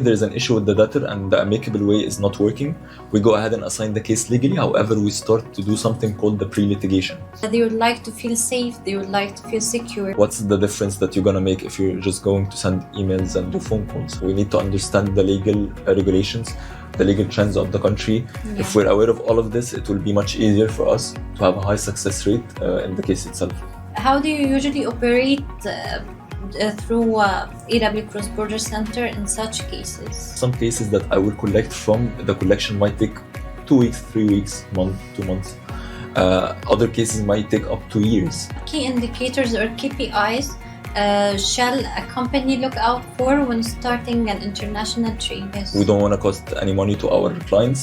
there's an issue with the debtor and the amicable way is not working, we go ahead and assign the case legally. However, we start to do something called the pre-litigation. They would like to feel safe, they would like to feel secure. What's the difference that you're going to make if you're just going to send emails and do phone calls? We need to understand the legal regulations, the legal trends of the country. Yeah. If we're aware of all of this, it will be much easier for us to have a high success rate in the case itself. How do you usually operate through AW Cross-Border Center in such cases? Some cases that I will collect from, the collection might take 2 weeks, 3 weeks, month, 2 months. Other cases might take up to years. Key indicators or KPIs shall a company look out for when starting an international trade? Yes. We don't want to cost any money to our clients.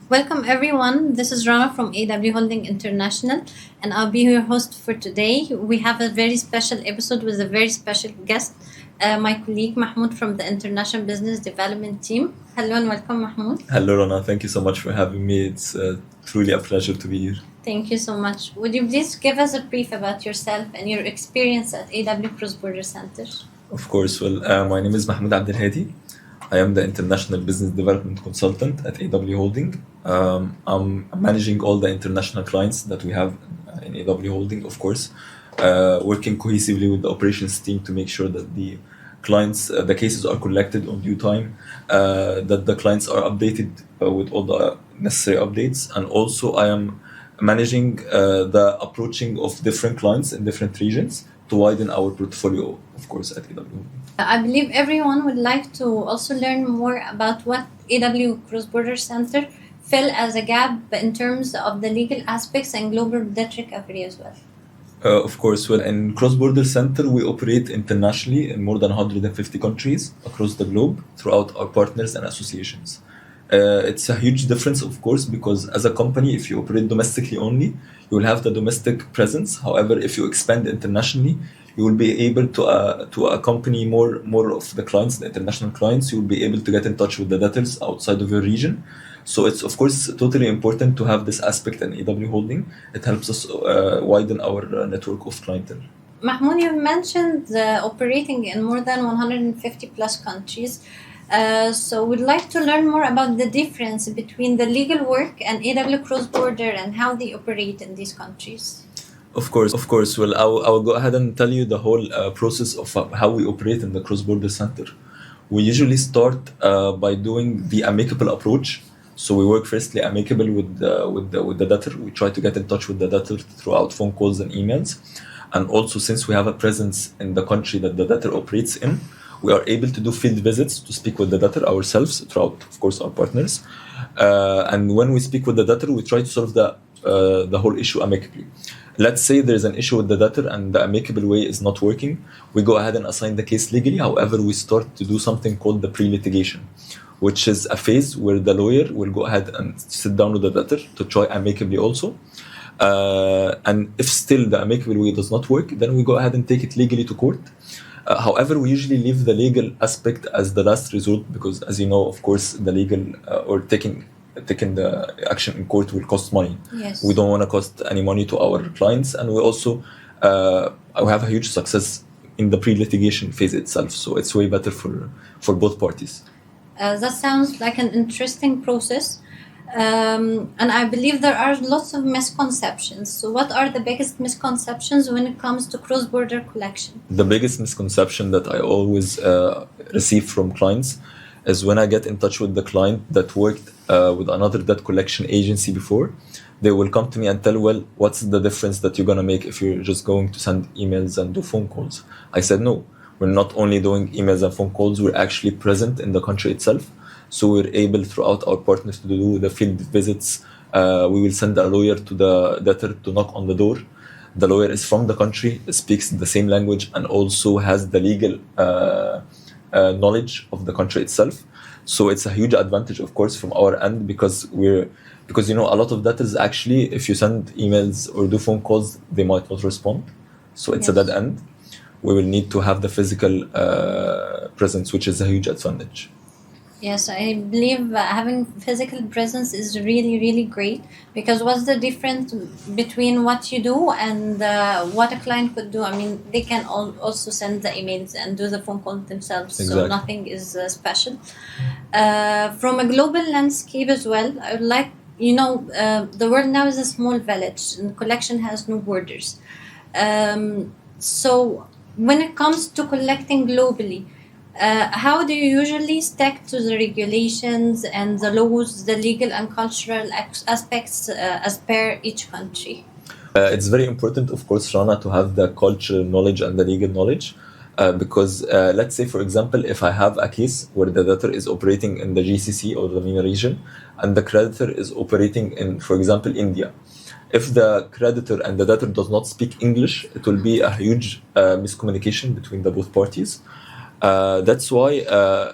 Welcome everyone, this is Rana from AW Holding International and I'll be your host for today. We have a very special episode with a very special guest, my colleague Mahmoud from the International Business Development Team. Hello and welcome Mahmoud. Hello Rana, thank you so much for having me. It's truly a pleasure to be here. Thank you so much. Would you please give us a brief about yourself and your experience at AW Cross-Border Center? Of course, well, my name is Mahmoud Abdelhadi. I am the International Business Development Consultant at AW Holding. I'm managing all the international clients that we have in AW Holding, of course, working cohesively with the operations team to make sure that the clients, the cases are collected on due time, that the clients are updated with all the necessary updates. And also I am managing the approaching of different clients in different regions to widen our portfolio, of course, at AW Holding. I believe everyone would like to also learn more about what AW Cross-Border Center fill as a gap in terms of the legal aspects and global debt recovery as well. Of course, well, in Cross-Border Center, we operate internationally in more than 150 countries across the globe throughout our partners and associations. It's a huge difference, of course, because as a company, if you operate domestically only, you will have the domestic presence. However, if you expand internationally, you will be able to accompany more of the clients, the international clients. You will be able to get in touch with the debtors outside of your region. So it's, of course, totally important to have this aspect in AW Holding. It helps us widen our network of clientele. Mahmoud, you mentioned operating in more than 150 plus countries. So we'd like to learn more about the difference between the legal work and AW Cross-Border and how they operate in these countries. Of course. Well, I will go ahead and tell you the whole process of how we operate in the Cross-Border Center. We usually start by doing the amicable approach. So we work firstly amicable with the debtor. We try to get in touch with the debtor throughout phone calls and emails. And also, since we have a presence in the country that the debtor operates in, we are able to do field visits to speak with the debtor ourselves throughout, of course, our partners. And when we speak with the debtor, we try to solve the whole issue amicably. Let's say there's an issue with the debtor and the amicable way is not working. We go ahead and assign the case legally. However, we start to do something called the pre-litigation, which is a phase where the lawyer will go ahead and sit down with the debtor to try amicably also. And if still the amicable way does not work, then we go ahead and take it legally to court. However, we usually leave the legal aspect as the last resort because, as you know, of course, the legal or taking the action in court will cost money. Yes. We don't want to cost any money to our clients, and we also we have a huge success in the pre-litigation phase itself. So it's way better for both parties. That sounds like an interesting process. And I believe there are lots of misconceptions. So what are the biggest misconceptions when it comes to cross-border collection? The biggest misconception that I always receive from clients is when I get in touch with the client that worked with another debt collection agency before, they will come to me and tell, well, what's the difference that you're going to make if you're just going to send emails and do phone calls? I said, no, we're not only doing emails and phone calls, we're actually present in the country itself. So we're able throughout our partners to do the field visits. We will send a lawyer to the debtor to knock on the door. The lawyer is from the country, speaks the same language, and also has the legal knowledge of the country itself. So it's a huge advantage, of course, from our end because you know, a lot of debtors actually, if you send emails or do phone calls, they might not respond. So it's a dead end. We will need to have the physical presence, which is a huge advantage. Yes, I believe having physical presence is really, really great, because what's the difference between what you do and what a client could do? I mean, they can also send the emails and do the phone call themselves, so Exactly. nothing is special. From a global landscape as well, I would like, the world now is a small village and collection has no borders. So when it comes to collecting globally, how do you usually stick to the regulations and the laws, the legal and cultural aspects as per each country? It's very important, of course, Rana, to have the cultural knowledge and the legal knowledge. Because let's say, for example, if I have a case where the debtor is operating in the GCC or the MENA region, and the creditor is operating in, for example, India. If the creditor and the debtor does not speak English, it will be a huge miscommunication between the both parties. That's why,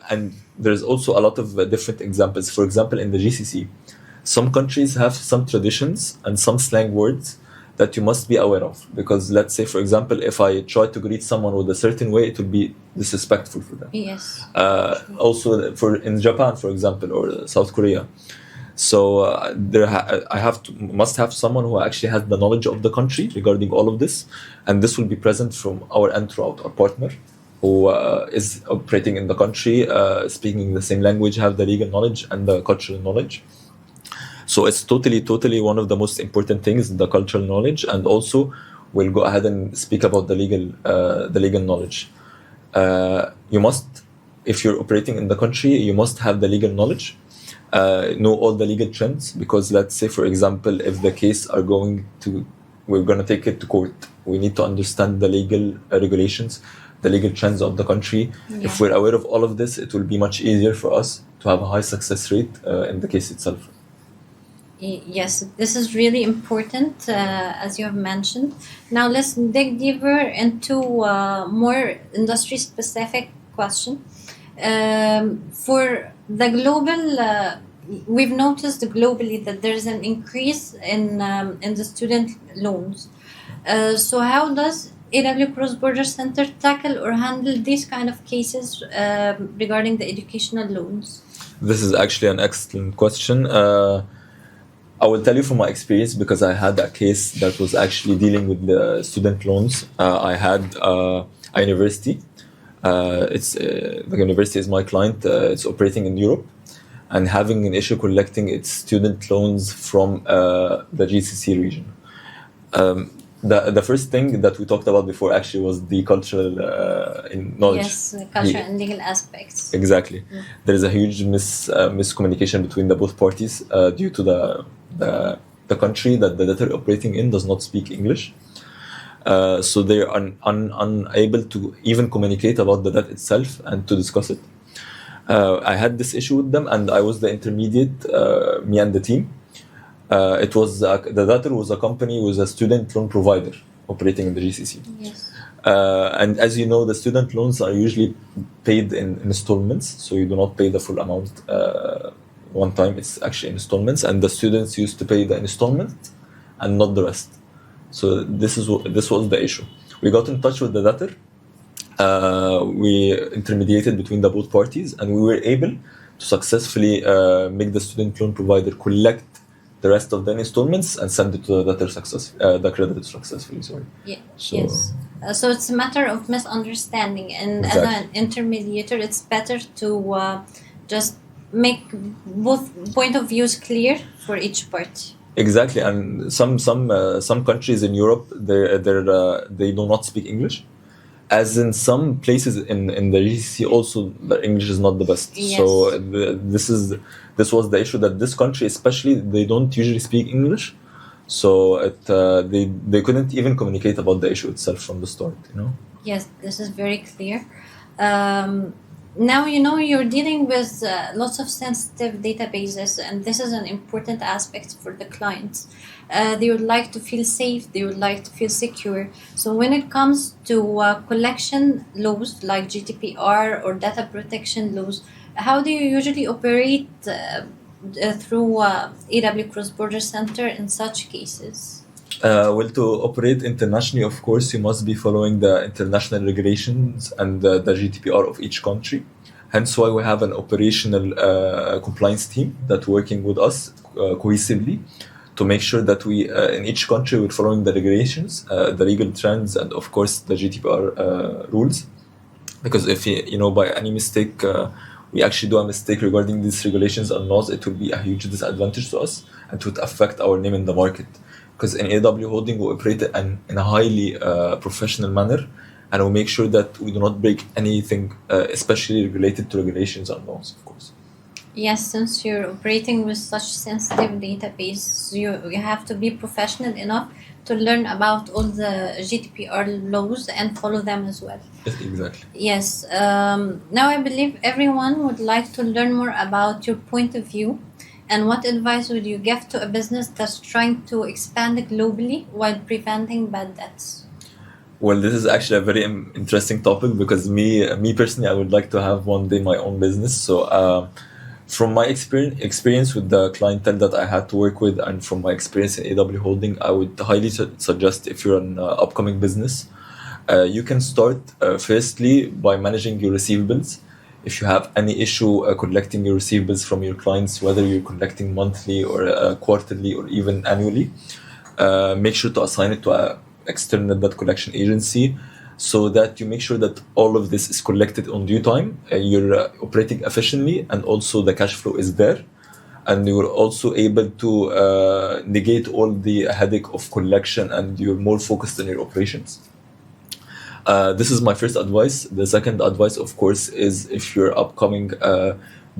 and there's also a lot of different examples. For example, in the GCC, some countries have some traditions and some slang words that you must be aware of. Because let's say, for example, if I try to greet someone with a certain way, it will be disrespectful for them. Yes. Also, in Japan, for example, or South Korea. So must have someone who actually has the knowledge of the country regarding all of this, and this will be present from our end throughout our partner, who is operating in the country, speaking the same language, have the legal knowledge and the cultural knowledge. So it's totally one of the most important things, the cultural knowledge, and also we'll go ahead and speak about the legal knowledge. You must, if you're operating in the country, you must have the legal knowledge, know all the legal trends, because let's say, for example, if the case we're going to take it to court, we need to understand the legal regulations, the legal trends of the country. Yeah. If we're aware of all of this, it will be much easier for us to have a high success rate in the case itself. Yes, this is really important, as you have mentioned. Now let's dig deeper into more industry-specific question. For the global, we've noticed globally that there's an increase in the student loans. So how does AW Cross Border Center tackle or handle these kind of cases regarding the educational loans? This is actually an excellent question. I will tell you from my experience, because I had a case that was actually dealing with the student loans. I had a university. The university is my client. It's operating in Europe and having an issue collecting its student loans from the GCC region. The first thing that we talked about before actually was the cultural knowledge. Yes, cultural and legal aspects. Exactly. There is a huge miscommunication between the both parties due to the country that the debtor operating in does not speak English. So they are unable to even communicate about the debt itself and to discuss it. I had this issue with them, and I was the intermediate, me and the team. It was the debtor was a company, was a student loan provider operating in the GCC. Yes. And as you know, the student loans are usually paid in installments, so you do not pay the full amount one time. It's actually installments, and the students used to pay the installment and not the rest. So this was the issue. We got in touch with the debtor. We intermediated between the both parties, and we were able to successfully make the student loan provider collect the rest of the installments and send it to the debtor the creditor successfully. Sorry. Yeah. Yes. So it's a matter of misunderstanding, and Exactly. as an intermediator, it's better to just make both point of views clear for each party. Exactly, and some countries in Europe they do not speak English, as in some places in the GCC also the English is not the best. Yes. So this was the issue, that this country especially, they don't usually speak English, so they couldn't even communicate about the issue itself from the start. Yes, this is very clear. Now you're dealing with lots of sensitive databases, and this is an important aspect for the clients. They would like to feel safe, they would like to feel secure. So when it comes to collection laws like GDPR or data protection laws, how do you usually operate through AW Cross Border Center in such cases? Well, to operate internationally, of course, you must be following the international regulations and the GDPR of each country. Hence why we have an operational compliance team that working with us cohesively to make sure that we, in each country, we're following the regulations, the legal trends, and of course the GDPR rules. Because if by any mistake, we actually do a mistake regarding these regulations and laws, it will be a huge disadvantage to us and it would affect our name in the market. Because in AW Holding, we operate in a highly professional manner, and we make sure that we do not break anything, especially related to regulations and laws, of course. Yes, since you're operating with such sensitive database, you have to be professional enough to learn about all the GDPR laws and follow them as well. Yes, exactly. Yes. Now I believe everyone would like to learn more about your point of view. And what advice would you give to a business that's trying to expand globally while preventing bad debts? Well, this is actually a very interesting topic because me personally, I would like to have one day my own business. So from my experience with the clientele that I had to work with, and from my experience in AW Holding, I would highly suggest, if you're an upcoming business, you can start firstly by managing your receivables. If you have any issue collecting your receivables from your clients, whether you're collecting monthly or quarterly or even annually, make sure to assign it to an external debt collection agency, so that you make sure that all of this is collected on due time, you're operating efficiently, and also the cash flow is there, and you're also able to negate all the headache of collection, and you're more focused on your operations. This is my first advice. The second advice, of course, is if you're upcoming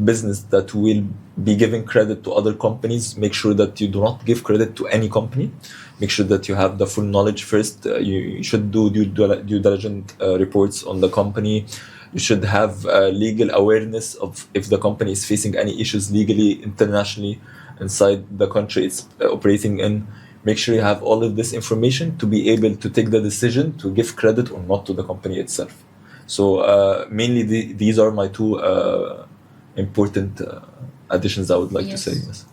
business that will be giving credit to other companies, make sure that you do not give credit to any company. Make sure that you have the full knowledge first. You should do due diligence reports on the company. You should have legal awareness of if the company is facing any issues legally, internationally, inside the country it's operating in. Make sure you have all of this information to be able to take the decision to give credit or not to the company itself. So mainly these are my two important additions I would like to say. Yes.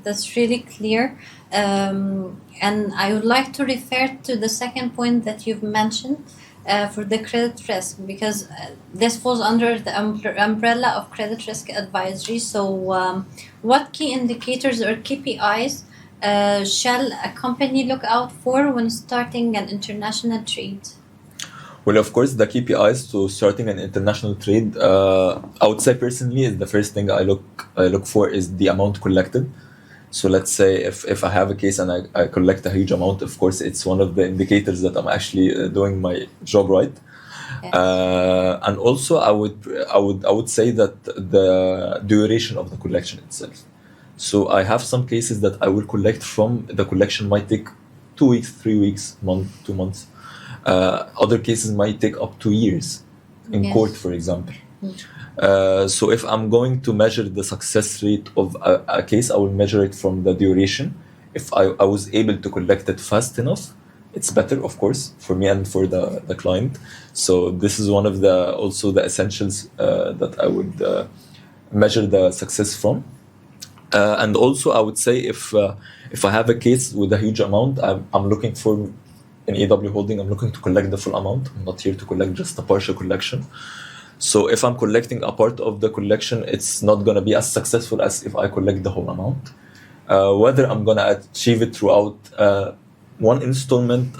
That's really clear. And I would like to refer to the second point that you've mentioned for the credit risk, because this falls under the umbrella of credit risk advisory. So what key indicators or KPIs shall a company look out for when starting an international trade? Well, of course, the KPIs to starting an international trade, I would say personally, is the first thing I look for is the amount collected. So let's say if I have a case and I collect a huge amount, of course, it's one of the indicators that I'm actually doing my job right. Yes. And also, I would say that the duration of the collection itself. So I have some cases that I will collect from. The collection might take 2 weeks, 3 weeks, month, 2 months. Other cases might take up to years in court, for example. So if I'm going to measure the success rate of a case, I will measure it from the duration. If I was able to collect it fast enough, it's better, of course, for me and for the client. So this is one of the essentials that I would measure the success from. And also, I would say if I have a case with a huge amount, I'm looking for, in AW Holding, I'm looking to collect the full amount. I'm not here to collect just a partial collection. So if I'm collecting a part of the collection, it's not going to be as successful as if I collect the whole amount. Whether I'm going to achieve it throughout one installment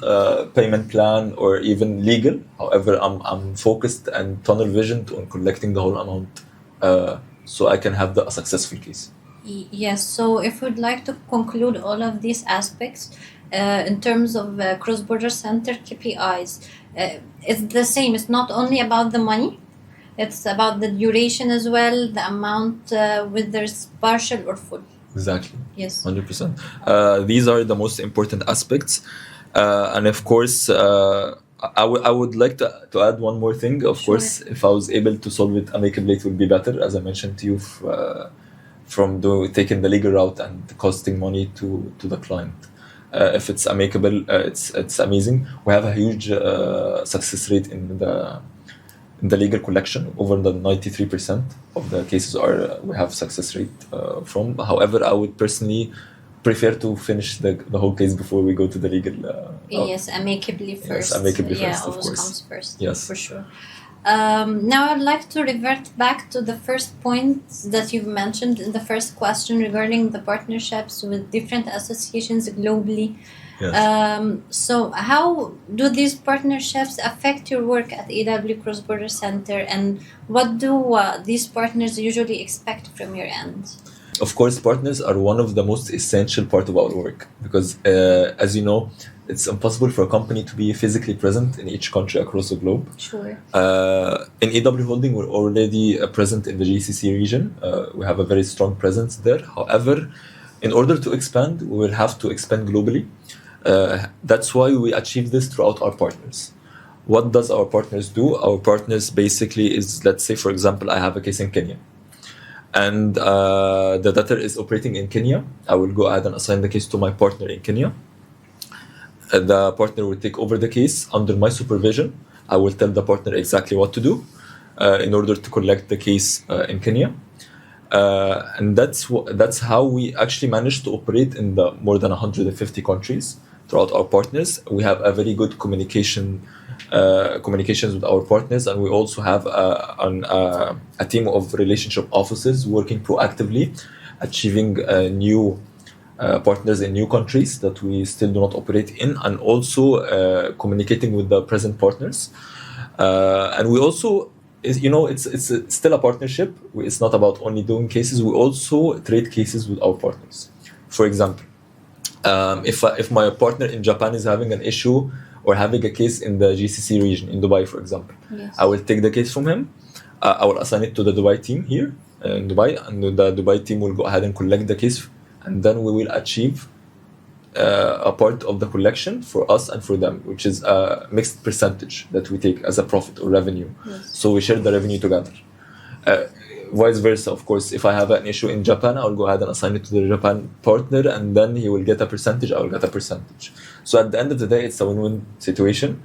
payment plan or even legal. However, I'm focused and tunnel visioned on collecting the whole amount so I can have a successful case. Yes, so if we'd like to conclude all of these aspects in terms of cross-border center KPIs, it's the same. It's not only about the money, it's about the duration as well, the amount, whether it's partial or full. Exactly. Yes. 100%. These are the most important aspects. And of course, I would like to add one more thing. Of course, if I was able to solve it amicably, it would be better, as I mentioned to you, from taking the legal route and costing money to the client. If it's amicable, it's amazing. We have a huge success rate in the legal collection. Over the 93% of the cases we have success rate from. However, I would personally prefer to finish the whole case before we go to the legal. Yes, amicably first. Yes, amicably first, always of course. comes first. Yes, for sure. Now I'd like to revert back to the first point that you've mentioned in the first question regarding the partnerships with different associations globally. Yes. So how do these partnerships affect your work at AW Cross Border Center, and what do these partners usually expect from your end? Of course, partners are one of the most essential part of our work because, as you know, it's impossible for a company to be physically present in each country across the globe. Sure. In AW Holding, we're already present in the GCC region. We have a very strong presence there. However, in order to expand, we will have to expand globally. That's why we achieve this throughout our partners. What does our partners do? Our partners basically is, let's say, for example, I have a case in Kenya. And the debtor is operating in Kenya. I will go ahead and assign the case to my partner in Kenya. The partner will take over the case under my supervision. I will tell the partner exactly what to do in order to collect the case in Kenya. And that's how we actually managed to operate in the more than 150 countries throughout our partners. We have a very good communications with our partners, and we also have a team of relationship officers working proactively, achieving new partners in new countries that we still do not operate in, and also communicating with the present partners. And we also, it's still a partnership. It's not about only doing cases. We also trade cases with our partners. For example, if my partner in Japan is having an issue or having a case in the GCC region, in Dubai, for example, Yes. I will take the case from him. I will assign it to the Dubai team here in Dubai, and the Dubai team will go ahead and collect the case, and then we will achieve a part of the collection for us and for them, which is a mixed percentage that we take as a profit or revenue. Yes. So we share the revenue together. Vice versa, of course, if I have an issue in Japan, I'll go ahead and assign it to the Japan partner, and then he will get a percentage, I will get a percentage. So at the end of the day, it's a win-win situation.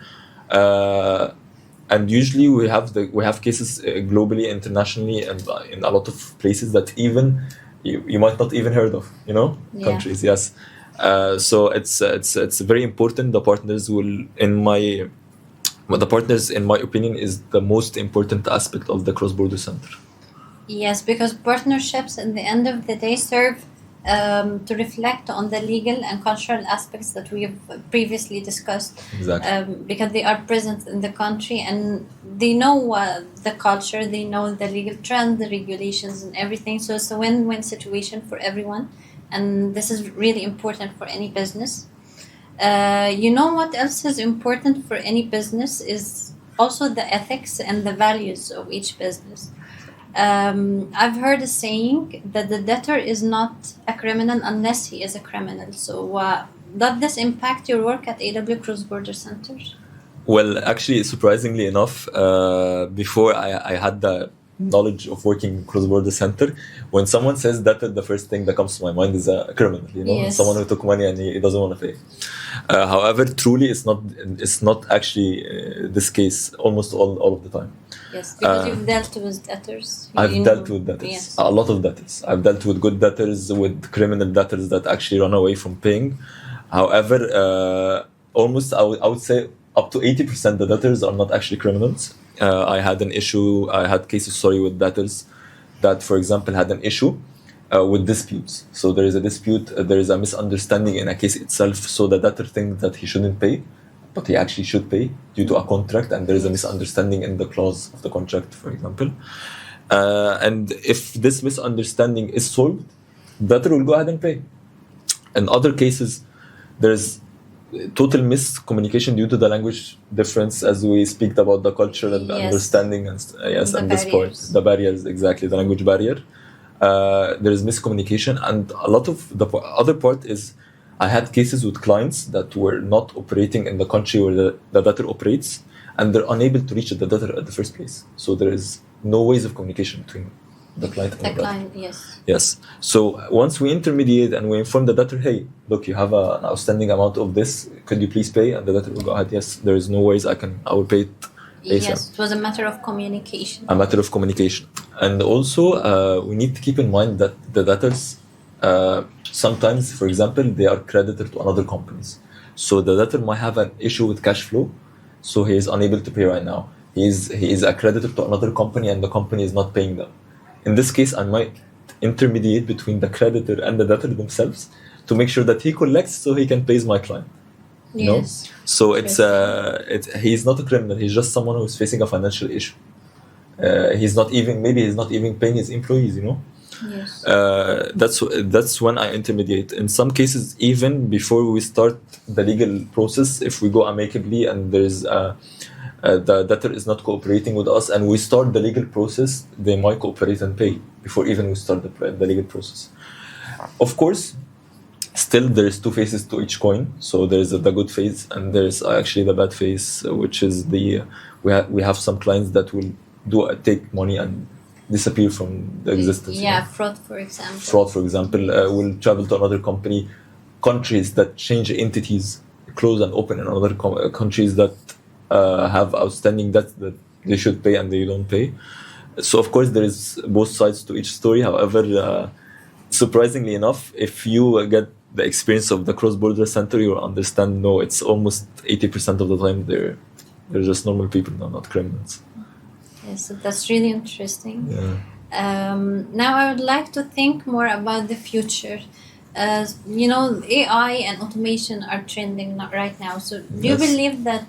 And usually we have cases globally, internationally, and in a lot of places that even you might not even heard of, Yeah. countries. Yes. So it's very important. The partners in my opinion, is the most important aspect of the cross-border center. Yes, because partnerships at the end of the day serve to reflect on the legal and cultural aspects that we have previously discussed. Exactly. Because they are present in the country and they know the culture, they know the legal trends, the regulations, and everything. So it's a win-win situation for everyone, and this is really important for any business. What else is important for any business is also the ethics and the values of each business. I've heard a saying that the debtor is not a criminal unless he is a criminal. So, does this impact your work at AW Cross Border Centers? Well, actually, surprisingly enough, before I had the knowledge of working cross-border center, when someone says that, the first thing that comes to my mind is a criminal, Yes. someone who took money and he doesn't want to pay. However, truly, it's not actually this case almost all of the time. Yes, because you've dealt with debtors. I've dealt with debtors, Yes. a lot of debtors. I've dealt with good debtors, with criminal debtors that actually run away from paying. However, almost I would say up to 80% the debtors are not actually criminals. I had cases, with debtors that, for example, had an issue with disputes. So there is a dispute, there is a misunderstanding in a case itself. So the debtor thinks that he shouldn't pay, but he actually should pay due to a contract, and there is a misunderstanding in the clause of the contract, for example. And if this misunderstanding is solved, the debtor will go ahead and pay. In other cases, there's total miscommunication due to the language difference, as we speak about the culture and the Yes. understanding, and The and this part, barriers. the barriers, exactly, the language barrier. There is miscommunication, and a lot of the other part is I had cases with clients that were not operating in the country where the debtor operates, and they're unable to reach the debtor at the first place. So there is no ways of communication between the client and the The debtor. client, yes. Yes. So once we intermediate and we inform the debtor, hey, look, you have an outstanding amount of this. Could you please pay? And the debtor will go ahead. Yes, there is no ways I will pay it ASAP. Yes, it was a matter of communication. A matter of communication. And also, we need to keep in mind that the debtors, sometimes, for example, they are creditor to another companies. So the debtor might have an issue with cash flow, so he is unable to pay right now. he is a creditor to another company and the company is not paying them. In this case, I might intermediate between the creditor and the debtor themselves to make sure that he collects so he can pay my client. You know? Yes. So he's not a criminal. He's just someone who's facing a financial issue. He's not even paying his employees. You know. Yes. That's when I intermediate. In some cases, even before we start the legal process, if we go amicably and there's the debtor is not cooperating with us and we start the legal process, they might cooperate and pay before even we start the legal process. Of course, still there's two faces to each coin. So there's the good face and there's actually the bad face, which is we have some clients that will take money and disappear from the existence. Yeah, you know? fraud, for example. Fraud, for example, will travel to another company. Countries that change entities, close and open in other countries that have outstanding debt that they should pay and they don't pay. So of course there is both sides to each story. However, surprisingly enough, if you get the experience of the cross-border center, you'll understand. No, it's almost 80% of the time they're just normal people, not criminals. Yes, so that's really interesting. Yeah. Now I would like to think more about the future. AI and automation are trending right now. So do you Yes. believe that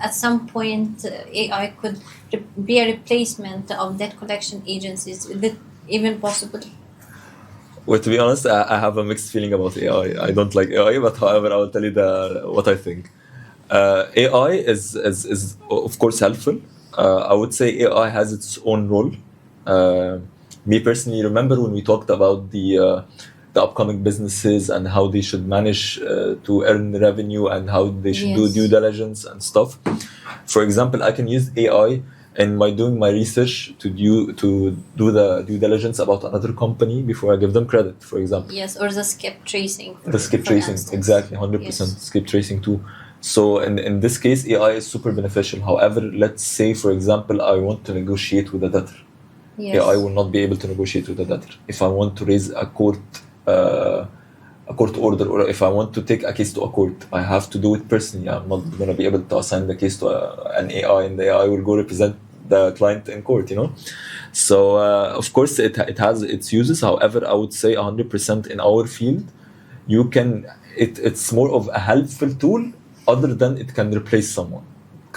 at some point AI could be a replacement of debt collection agencies? Is it even possible? Well, to be honest, I have a mixed feeling about AI. I don't like AI, but however, I will tell you what I think. AI is of course helpful. I would say AI has its own role. Me personally, remember when we talked about the upcoming businesses and how they should manage to earn revenue and how they should do Yes. due diligence and stuff. For example, I can use AI in doing my research to do the due diligence about another company before I give them credit, for example. Yes, or the skip tracing. The skip for tracing, instance. exactly, 100% Yes. skip tracing too. So in this case, AI is super beneficial. However, let's say, for example, I want to negotiate with a debtor. Yes. AI will not be able to negotiate with a debtor. If I want to raise a court order, or if I want to take a case to a court, I have to do it personally. I'm not going to be able to assign the case to an AI, and the AI will go represent the client in court, you know. So of course it has its uses. However, I would say 100% in our field, it's more of a helpful tool other than it can replace someone.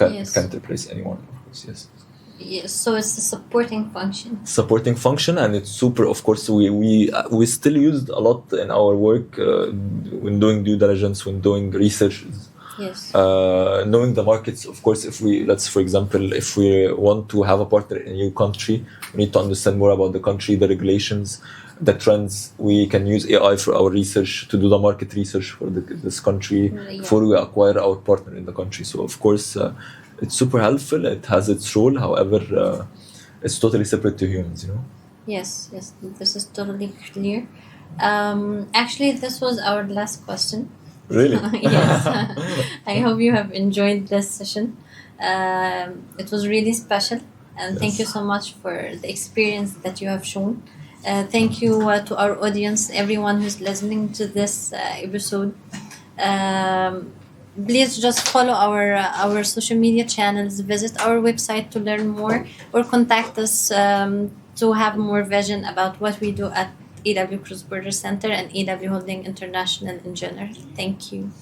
Yes. It can't replace anyone, of course. Yes. Yes, so it's a supporting function. And it's super. Of course, we still used a lot in our work when doing due diligence, when doing research. Yes. Knowing the markets, of course. If we want to have a partner in a new country, we need to understand more about the country, the regulations, the trends. We can use AI for our research to do the market research for this country before we acquire our partner in the country. So of course, it's super helpful. It has its role. However, it's totally separate to humans. You know. Yes, this is totally clear. Actually, this was our last question. Really? Yes. I hope you have enjoyed this session. It was really special, and thank you so much for the experience that you have shown. Thank you to our audience, everyone who's listening to this episode. Please just follow our social media channels, visit our website to learn more, or contact us to have more vision about what we do at AW Cross Border Center and AW Holding International in general. Thank you.